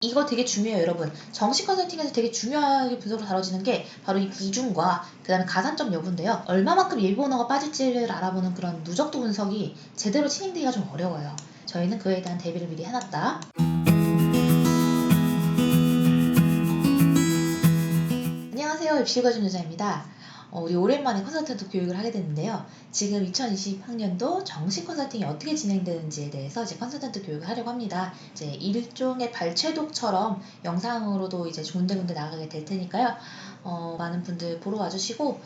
이거 되게 중요해요, 여러분. 정시 컨설팅에서 되게 중요하게 분석으로 다뤄지는 게 바로 이 비중과 그 다음에 가산점 여부인데요. 얼마만큼 예비 오너가 빠질지를 알아보는 그런 누적도 분석이 제대로 진행되기가 좀 어려워요. 저희는 그에 대한 대비를 미리 해놨다. 안녕하세요, 입시과정 여자입니다. 우리 오랜만에 컨설턴트 교육을 하게 됐는데요. 지금 2020학년도 정시 컨설팅이 어떻게 진행되는지에 대해서 이제 컨설턴트 교육을 하려고 합니다. 이제 일종의 발췌독처럼 영상으로도 이제 군데군데 나가게 될 테니까요. 많은 분들 보러 와주시고,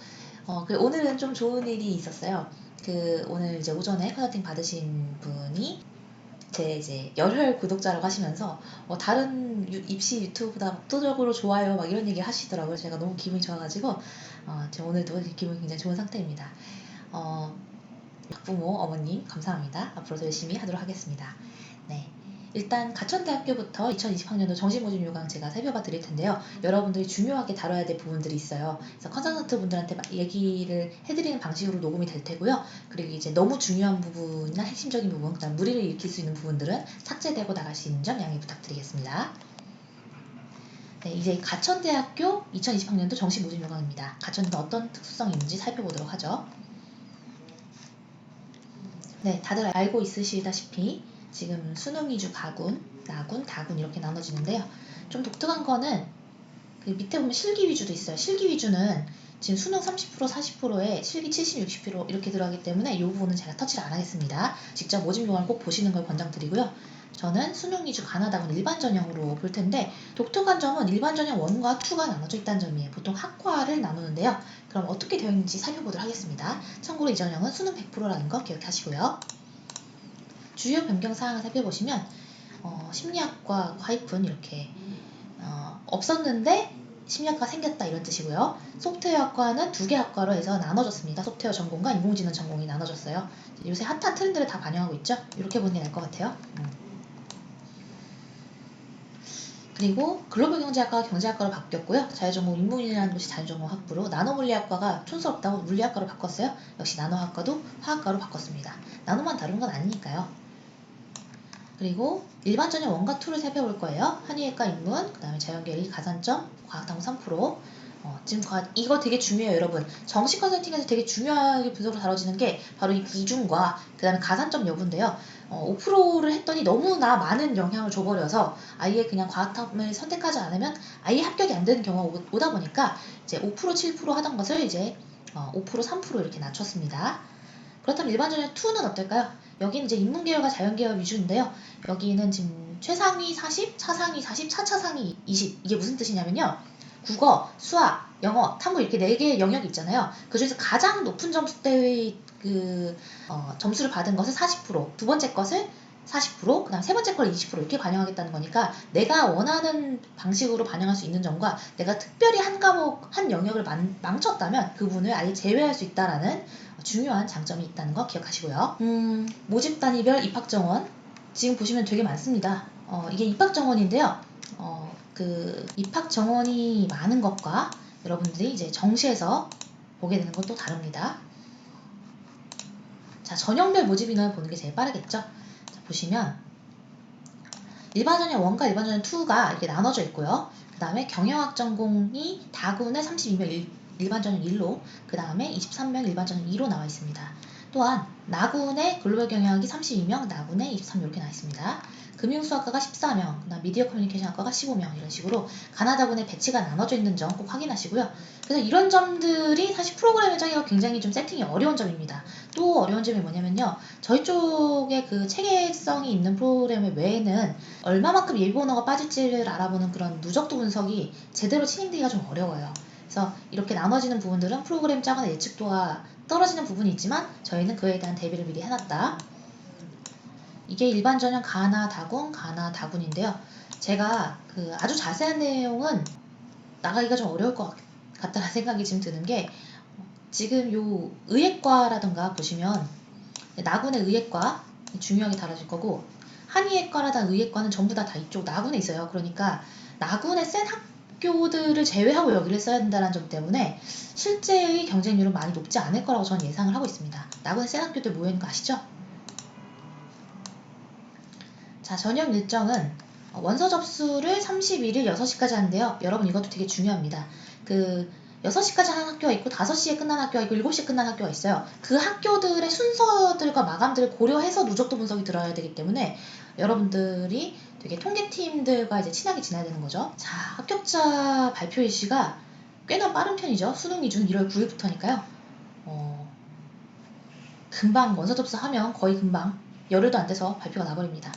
오늘은 좀 좋은 일이 있었어요. 오늘 이제 오전에 컨설팅 받으신 분이 제 이제 열혈 구독자라고 하시면서 다른 입시 유튜브보다 압도적으로 좋아요 막 이런 얘기 하시더라고요. 제가 너무 기분이 좋아가지고 제가 오늘도 기분이 굉장히 좋은 상태입니다. 부모, 어머님 감사합니다. 앞으로도 열심히 하도록 하겠습니다. 네. 일단 가천대학교부터 2020학년도 정시모집요강 제가 살펴봐 드릴 텐데요. 여러분들이 중요하게 다뤄야 될 부분들이 있어요. 그래서 컨설턴트 분들한테 얘기를 해드리는 방식으로 녹음이 될 테고요. 그리고 이제 너무 중요한 부분이나 핵심적인 부분, 그다음 무리를 일으킬 수 있는 부분들은 삭제되고 나갈 수 있는 점 양해 부탁드리겠습니다. 네, 이제 가천대학교 2020학년도 정시모집요강입니다. 가천대 어떤 특수성이 있는지 살펴보도록 하죠. 네, 다들 알고 있으시다시피 지금 수능 위주 가군, 나군, 다군 이렇게 나눠지는데요. 좀 독특한 거는 그 밑에 보면 실기 위주도 있어요. 실기 위주는 지금 수능 30%, 40%에 실기 70, 60% 이렇게 들어가기 때문에 이 부분은 제가 터치를 안 하겠습니다. 직접 모집 요강을 꼭 보시는 걸 권장드리고요. 저는 수능 위주 가나다군 일반 전형으로 볼 텐데 독특한 점은 일반 전형 1과 2가 나눠져 있다는 점이에요. 보통 학과를 나누는데요. 그럼 어떻게 되어 있는지 살펴보도록 하겠습니다. 참고로 이 전형은 수능 100%라는 거 기억하시고요. 주요 변경 사항을 살펴보시면 심리학과 하이픈 이렇게 없었는데 심리학과 생겼다 이런 뜻이고요. 소프트웨어학과는 2개 학과로 해서 나눠졌습니다. 소프트웨어 전공과 인공지능 전공이 나눠졌어요. 요새 핫한 트렌드를 다 반영하고 있죠. 이렇게 보는 게 나을 것 같아요. 그리고 글로벌 경제학과가 경제학과로 바뀌었고요. 자유전공 인문이라는 곳이 자유전공 학부로, 나노물리학과가 촌스럽다고 물리학과로 바꿨어요. 역시 나노학과도 화학과로 바꿨습니다. 나노만 다른 건 아니니까요. 그리고 일반 전형 1과 2를 살펴볼 거예요. 한의학과 인문, 그 다음에 자연계리 가산점, 과학탐구 3%. 지금 이거 되게 중요해요, 여러분. 정시 컨설팅에서 되게 중요하게 분석으로 다뤄지는 게 바로 이 비중과 그 다음에 가산점 여부인데요. 5%를 했더니 너무나 많은 영향을 줘버려서 아예 그냥 과학탐을 선택하지 않으면 아예 합격이 안 되는 경우가 오다 보니까 이제 5%, 7% 하던 것을 이제 5%, 3% 이렇게 낮췄습니다. 그렇다면 일반 전형 2는 어떨까요? 여기는 이제 인문계열과 자연계열 위주인데요. 여기는 지금 최상위 40, 차상위 40, 차차상위 20. 이게 무슨 뜻이냐면요. 국어, 수학, 영어, 탐구 이렇게 4개의 영역이 있잖아요. 그 중에서 가장 높은 점수대의 점수를 받은 것을 40%, 두 번째 것을 40%, 그 다음 세 번째 걸 20% 이렇게 반영하겠다는 거니까 내가 원하는 방식으로 반영할 수 있는 점과 내가 특별히 한 과목, 한 영역을 망쳤다면 그 부분을 아예 제외할 수 있다라는 중요한 장점이 있다는 거 기억하시고요. 모집 단위별 입학 정원 지금 보시면 되게 많습니다. 이게 입학 정원인데요. 그 입학 정원이 많은 것과 여러분들이 이제 정시에서 보게 되는 건 또 다릅니다. 자, 전형별 모집 인원을 보는 게 제일 빠르겠죠. 자, 보시면 일반 전형 1과 일반 전형 2가 이렇게 나눠져 있고요. 그 다음에 경영학 전공이 다군에 32명 일반 전형 1로, 그 다음에 23명 일반 전형 2로 나와 있습니다. 또한 나군에 글로벌 경영학이 32명, 나군에 23명 이렇게 나와 있습니다. 금융수학과가 14명, 그다음 미디어 커뮤니케이션 학과가 15명 이런 식으로 가나다군의 배치가 나눠져 있는 점 꼭 확인하시고요. 그래서 이런 점들이 사실 프로그램을 짜기가 굉장히 좀 세팅이 어려운 점입니다. 또 어려운 점이 뭐냐면요. 저희 쪽에 그 체계성이 있는 프로그램 외에는 얼마만큼 예비 오너가 빠질지를 알아보는 그런 누적도 분석이 제대로 진행되기가 좀 어려워요. 그래서 이렇게 나눠지는 부분들은 프로그램 짜거나 예측도가 떨어지는 부분이 있지만 저희는 그에 대한 대비를 미리 해놨다. 이게 일반 전형 가나다군, 가나다군인데요. 제가 아주 자세한 내용은 나가기가 좀 어려울 것 같다는 생각이 지금 드는 게 지금 요 의예과라든가 보시면 나군의 의예과 중요하게 다뤄질 거고 한의예과라든가 의예과는 전부 다 이쪽 나군에 있어요. 그러니까 나군의 센 학교들을 제외하고 여기를 써야 된다는 점 때문에 실제의 경쟁률은 많이 높지 않을 거라고 저는 예상을 하고 있습니다. 나군의 센 학교들 모여있는 거 아시죠? 자, 전형 일정은 원서 접수를 31일 6시까지 하는데요. 여러분 이것도 되게 중요합니다. 6시까지 하는 학교가 있고 5시에 끝나는 학교가 있고 7시에 끝나는 학교가 있어요. 그 학교들의 순서들과 마감들을 고려해서 누적도 분석이 들어야 되기 때문에 여러분들이 되게 통계팀들과 이제 친하게 지내야 되는 거죠. 자, 합격자 발표 일시가 꽤나 빠른 편이죠. 수능 기준 1월 9일부터니까요. 금방 원서 접수하면 거의 금방 열흘도 안 돼서 발표가 나버립니다.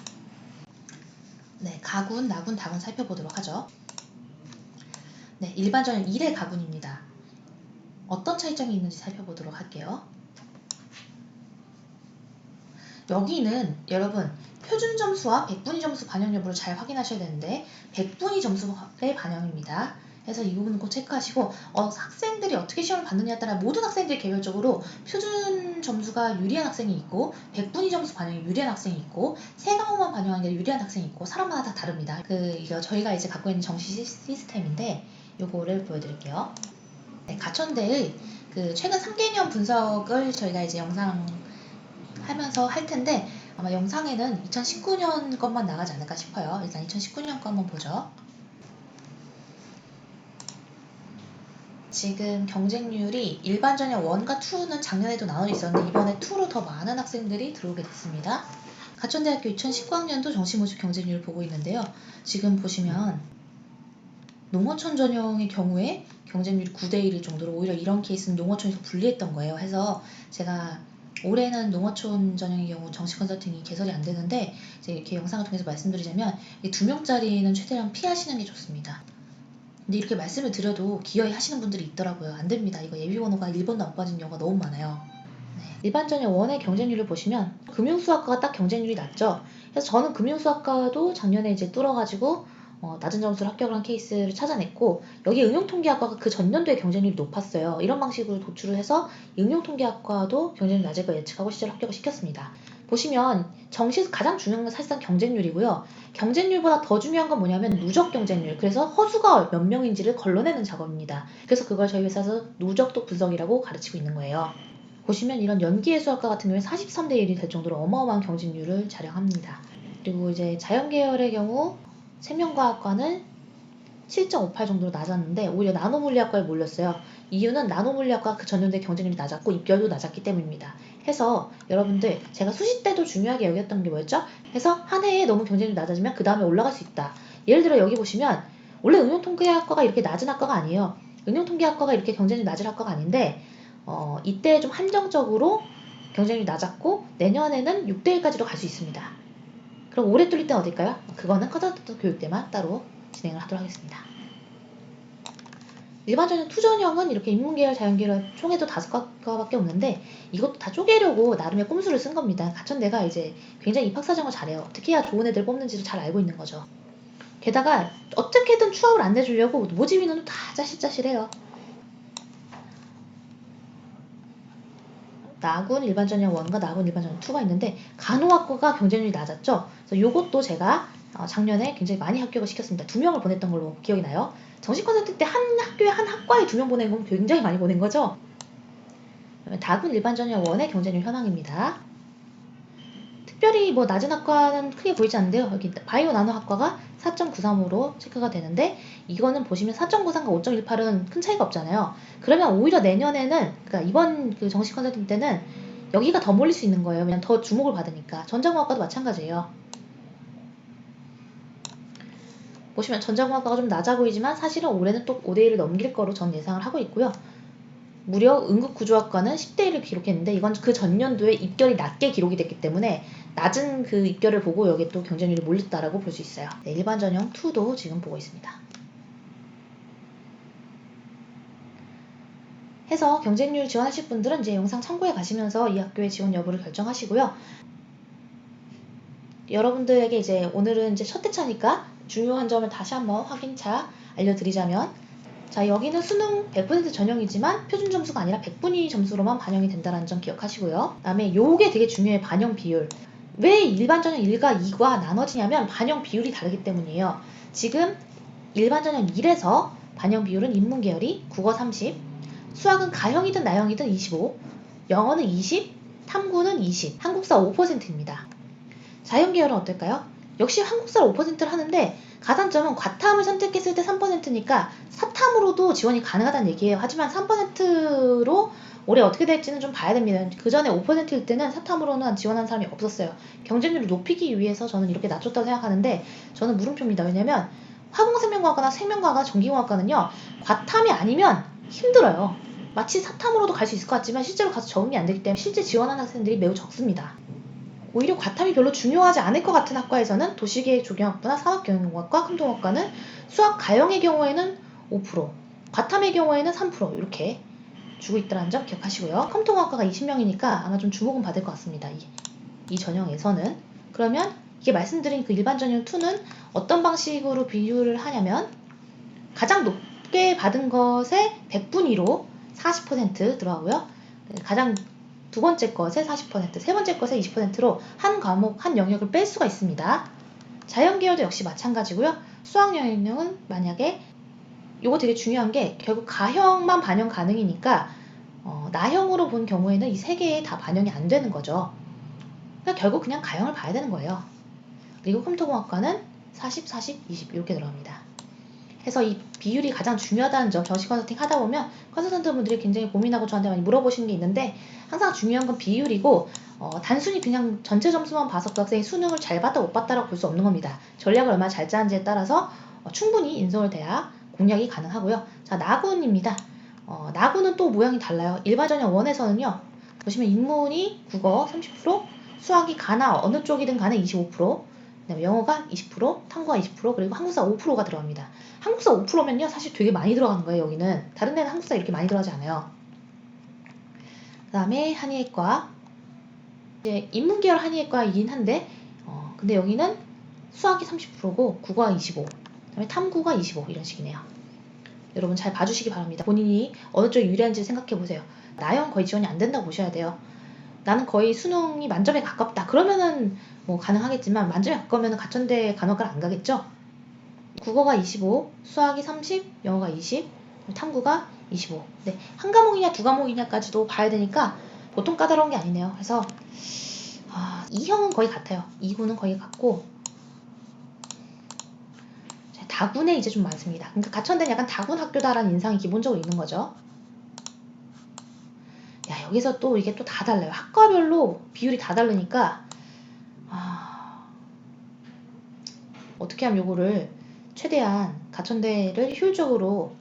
네, 가군, 나군, 다군 살펴보도록 하죠. 네, 일반 전형 1의 가군입니다. 어떤 차이점이 있는지 살펴보도록 할게요. 여기는 여러분 표준 점수와 백분위 점수 반영 여부를 잘 확인하셔야 되는데 백분위 점수의 반영입니다. 그래서 이 부분은 꼭 체크하시고 학생들이 어떻게 시험을 받느냐에 따라 모든 학생들이 개별적으로 표준 점수가 유리한 학생이 있고 백분위 점수 반영이 유리한 학생이 있고 세 과목만 반영하는 게 유리한 학생이 있고 사람마다 다 다릅니다. 이거 저희가 이제 갖고 있는 정시 시스템인데 요거를 보여드릴게요. 네, 가천대의 최근 3개년 분석을 저희가 이제 영상 하면서 할 텐데 아마 영상에는 2019년 것만 나가지 않을까 싶어요. 일단 2019년 거 한번 보죠. 지금 경쟁률이 일반 전형 1과 2는 작년에도 나눠져 있었는데 이번에 2로 더 많은 학생들이 들어오게 됐습니다. 가천대학교 2019학년도 정시모집 경쟁률을 보고 있는데요. 지금 보시면 농어촌 전형의 경우에 경쟁률이 9대1일 정도로 오히려 이런 케이스는 농어촌에서 불리했던 거예요. 해서 제가 올해는 농어촌 전형의 경우 정시 컨설팅이 개설이 안 되는데 이제 이렇게 영상을 통해서 말씀드리자면 이 2명짜리는 최대한 피하시는 게 좋습니다. 근데 이렇게 말씀을 드려도 기어이 하시는 분들이 있더라고요. 안 됩니다. 이거 예비번호가 1번도 안 빠진 경우가 너무 많아요. 네. 일반 전형 1의 경쟁률을 보시면 금융수학과가 딱 경쟁률이 낮죠. 그래서 저는 금융수학과도 작년에 이제 뚫어가지고 낮은 점수로 합격을 한 케이스를 찾아냈고 여기 응용통계학과가 그 전년도에 경쟁률이 높았어요. 이런 방식으로 도출을 해서 응용통계학과도 경쟁률이 낮을 거 예측하고 실제로 합격을 시켰습니다. 보시면 정시에서 가장 중요한 건 사실상 경쟁률이고요. 경쟁률보다 더 중요한 건 뭐냐면 누적 경쟁률. 그래서 허수가 몇 명인지를 걸러내는 작업입니다. 그래서 그걸 저희 회사에서 누적도 분석이라고 가르치고 있는 거예요. 보시면 이런 연기예술학과 같은 경우에 43대1이 될 정도로 어마어마한 경쟁률을 자랑합니다. 그리고 이제 자연계열의 경우 생명과학과는 7.58 정도로 낮았는데 오히려 나노물리학과에 몰렸어요. 이유는 나노물리학과 그 전년도에 경쟁률이 낮았고 입결도 낮았기 때문입니다. 해서 여러분들 제가 수시 때도 중요하게 여겼던 게 뭐였죠? 해서 한 해에 너무 경쟁률이 낮아지면 그 다음에 올라갈 수 있다. 예를 들어 여기 보시면 원래 응용통계학과가 이렇게 낮은 학과가 아니에요. 응용통계학과가 이렇게 경쟁률이 낮은 학과가 아닌데 이때 좀 한정적으로 경쟁률이 낮았고 내년에는 6대1까지도 갈 수 있습니다. 그럼 올해 뚫릴 때는 어딜까요? 그거는 커다란 교육 때만 따로 진행을 하도록 하겠습니다. 일반적인 투전형은 이렇게 인문계열, 자연계열 총에도 5과밖에 없는데 이것도 다 쪼개려고 나름의 꼼수를 쓴 겁니다. 가천대가 이제 굉장히 입학사정을 잘해요. 어떻게 해야 좋은 애들 뽑는지도 잘 알고 있는 거죠. 게다가 어떻게든 추합을 안 내주려고 모집 인원도 다 짜실짜실해요. 나군 일반전형 1과 나군 일반전형 2가 있는데 간호학과가 경쟁률이 낮았죠. 그래서 요것도 제가 작년에 굉장히 많이 합격을 시켰습니다. 2명을 보냈던 걸로 기억이 나요. 정시 컨설팅 때 한 학교에 한 학과에 2명 보낸 건 굉장히 많이 보낸 거죠. 다군 일반전형 1의 경쟁률 현황입니다. 특별히 낮은 학과는 크게 보이지 않는데요. 여기 바이오 나노학과가 4.93으로 체크가 되는데 이거는 보시면 4.93과 5.18은 큰 차이가 없잖아요. 그러면 오히려 내년에는 그러니까 이번 정시 컨설팅 때는 여기가 더 몰릴 수 있는 거예요. 왜냐면 더 주목을 받으니까. 전자공학과도 마찬가지예요. 보시면 전자공학과가 좀 낮아 보이지만 사실은 올해는 또 5대1을 넘길 거로 전 예상을 하고 있고요. 무려 응급구조학과는 10대1을 기록했는데 이건 그 전년도에 입결이 낮게 기록이 됐기 때문에 낮은 그 입결을 보고 여기에 또 경쟁률이 몰렸다라고 볼 수 있어요. 네, 일반 전형 2도 지금 보고 있습니다. 해서 경쟁률 지원하실 분들은 이제 영상 참고해 가시면서 이 학교의 지원 여부를 결정하시고요. 여러분들에게 이제 오늘은 이제 첫 회차니까 중요한 점을 다시 한번 확인차 알려드리자면 자, 여기는 수능 100% 전형이지만 표준 점수가 아니라 백분위 점수로만 반영이 된다는 점 기억하시고요. 그 다음에 요게 되게 중요해요. 반영 비율. 왜 일반 전형 1과 2가 나눠지냐면 반영 비율이 다르기 때문이에요. 지금 일반 전형 1에서 반영 비율은 인문 계열이 국어 30, 수학은 가형이든 나형이든 25, 영어는 20, 탐구는 20, 한국사 5%입니다. 자연 계열은 어떨까요? 역시 한국사를 5%를 하는데 가산점은 과탐을 선택했을 때 3%니까 사탐으로도 지원이 가능하다는 얘기예요. 하지만 3%로 올해 어떻게 될지는 좀 봐야 됩니다. 그 전에 5%일 때는 사탐으로는 지원한 사람이 없었어요. 경쟁률을 높이기 위해서 저는 이렇게 낮췄다고 생각하는데 저는 물음표입니다. 왜냐면 화공생명과학과나 생명과학과 전기공학과는요. 과탐이 아니면 힘들어요. 마치 사탐으로도 갈 수 있을 것 같지만 실제로 가서 적응이 안 되기 때문에 실제 지원하는 학생들이 매우 적습니다. 오히려 과탐이 별로 중요하지 않을 것 같은 학과에서는 도시계획 조경학부나 산업경영공학과, 금통학과는 수학 가형의 경우에는 5%, 과탐의 경우에는 3% 이렇게 주고 있다는 점 기억하시고요. 컴통학과가 20명이니까 아마 좀 주목은 받을 것 같습니다. 이 전형에서는. 그러면 이게 말씀드린 그 일반 전형 2는 어떤 방식으로 비율을 하냐면 가장 높게 받은 것에 100분위로 40% 들어가고요. 가장 두 번째 것에 40%, 세 번째 것에 20%로 한 과목, 한 영역을 뺄 수가 있습니다. 자연계열도 역시 마찬가지고요. 수학 영역은 만약에 요거 되게 중요한 게 결국 가형만 반영 가능이니까 나형으로 본 경우에는 이 세 개에 다 반영이 안 되는 거죠. 그러니까 결국 그냥 가형을 봐야 되는 거예요. 그리고 컴퓨터공학과는 40, 40, 20 이렇게 들어갑니다. 해서 이 비율이 가장 중요하다는 점, 정시 컨설팅 하다 보면 컨설턴트 분들이 굉장히 고민하고 저한테 많이 물어보시는 게 있는데 항상 중요한 건 비율이고 단순히 그냥 전체 점수만 봐서 그 학생이 수능을 잘 봤다 못 봤다라고 볼 수 없는 겁니다. 전략을 얼마나 잘 짜는지에 따라서 충분히 인서울 대학 공략이 가능하고요. 자, 나군입니다. 나군은 또 모양이 달라요. 일반 전형 1에서는요. 보시면 인문이 국어 30%, 수학이 가나 어느 쪽이든 간에 25%, 그다음에 영어가 20%, 탐구가 20%, 그리고 한국사 5%가 들어갑니다. 한국사 5%면요, 사실 되게 많이 들어가는 거예요, 여기는. 다른 데는 한국사 이렇게 많이 들어가지 않아요. 그 다음에 한의과. 이제 인문계열 한의과이긴 한데, 근데 여기는 수학이 30%고, 국어가 25%, 그 다음에 탐구가 25%, 이런 식이네요. 여러분 잘 봐주시기 바랍니다. 본인이 어느 쪽이 유리한지 생각해 보세요. 나형 거의 지원이 안 된다고 보셔야 돼요. 나는 거의 수능이 만점에 가깝다. 그러면은 뭐 가능하겠지만, 만점에 가까우면 가천대 간호학과를 안 가겠죠? 국어가 25, 수학이 30, 영어가 20, 탐구가 25. 네, 한 과목이냐 두 과목이냐까지도 봐야 되니까 보통 까다로운 게 아니네요. 그래서 2형은 거의 같아요. 2구는 거의 같고 다군에 이제 좀 많습니다. 그러니까 가천대는 약간 다군 학교다라는 인상이 기본적으로 있는 거죠. 야, 여기서 또 이게 또 다 달라요. 학과별로 비율이 다 다르니까 어떻게 하면 요거를 최대한 가천대를 효율적으로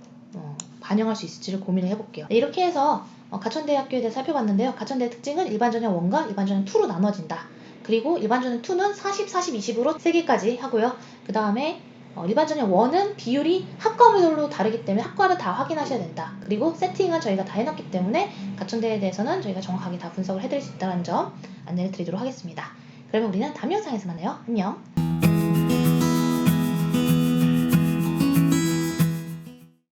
반영할 수 있을지를 고민을 해볼게요. 네, 이렇게 해서 가천대학교에 대해 살펴봤는데요. 가천대의 특징은 일반전형 1과 일반전형 2로 나눠진다. 그리고 일반전형 2는 40, 40, 20으로 3개까지 하고요. 그 다음에 일반전형 1은 비율이 학과별로 다르기 때문에 학과를 다 확인하셔야 된다. 그리고 세팅은 저희가 다 해놨기 때문에 가천대에 대해서는 저희가 정확하게 다 분석을 해드릴 수 있다는 점 안내를 드리도록 하겠습니다. 그러면 우리는 다음 영상에서 만나요. 안녕.